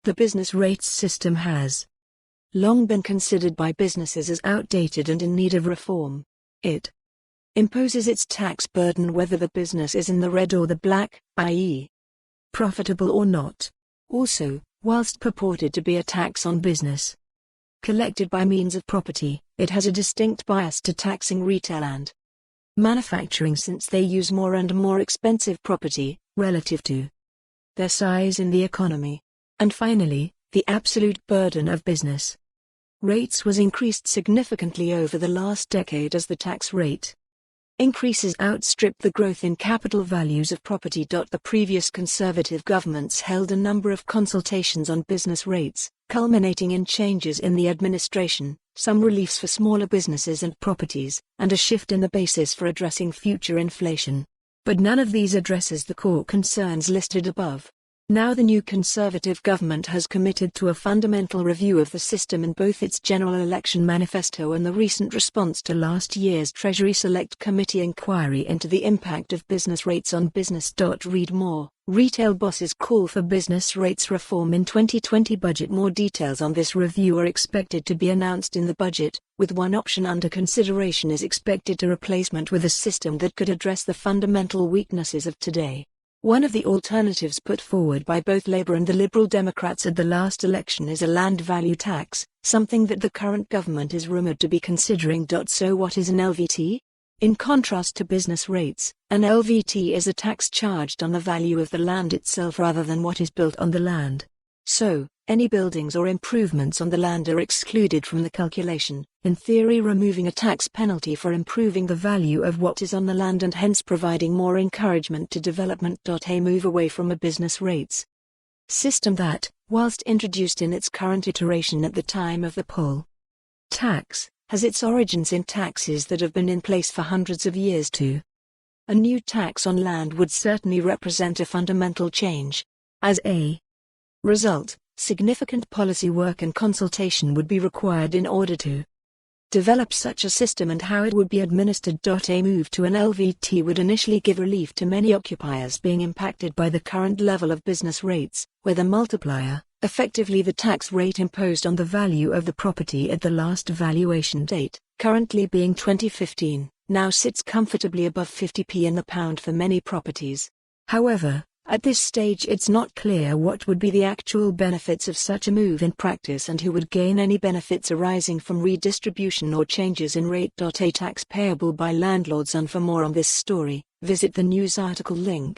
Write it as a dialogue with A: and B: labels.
A: The business rates system has long been considered by businesses as outdated and in need of reform. It imposes its tax burden whether the business is in the red or the black, i.e., profitable or not. Also, whilst purported to be a tax on business collected by means of property, it has a distinct bias to taxing retail and manufacturing since they use more and more expensive property, relative to their size in the economy. And finally, the absolute burden of business rates was increased significantly over the last decade as the tax rate increases outstripped the growth in capital values of property. The previous conservative governments held a number of consultations on business rates, culminating in changes in the administration, some reliefs for smaller businesses and properties, and a shift in the basis for addressing future inflation. But none of these addresses the core concerns listed above. Now the new Conservative government has committed to a fundamental review of the system in both its general election manifesto and the recent response to last year's Treasury Select Committee inquiry into the impact of business rates on business.Read more. Retail bosses call for business rates reform in 2020 budget. More details on this review are expected to be announced in the budget, with one option under consideration is expected to replacement with a system that could address the fundamental weaknesses of today. One of the alternatives put forward by both Labour and the Liberal Democrats at the last election is a land value tax, something that the current government is rumoured to be considering. So what is an LVT? In contrast to business rates, an LVT is a tax charged on the value of the land itself rather than what is built on the land. So, any buildings or improvements on the land are excluded from the calculation, in theory removing a tax penalty for improving the value of what is on the land and hence providing more encouragement to development. A move away from a business rates system that, whilst introduced in its current iteration at the time of the poll tax, has its origins in taxes that have been in place for hundreds of years too. A new tax on land would certainly represent a fundamental change. As a result, significant policy work and consultation would be required in order to develop such a system and how it would be administered. A move to an LVT would initially give relief to many occupiers being impacted by the current level of business rates, where the multiplier, effectively the tax rate imposed on the value of the property at the last valuation date, currently being 2015, now sits comfortably above 50p in the pound for many properties. However, at this stage it's not clear what would be the actual benefits of such a move in practice and who would gain any benefits arising from redistribution or changes in rate. A tax payable by landlords. And for more on this story, visit the news article link.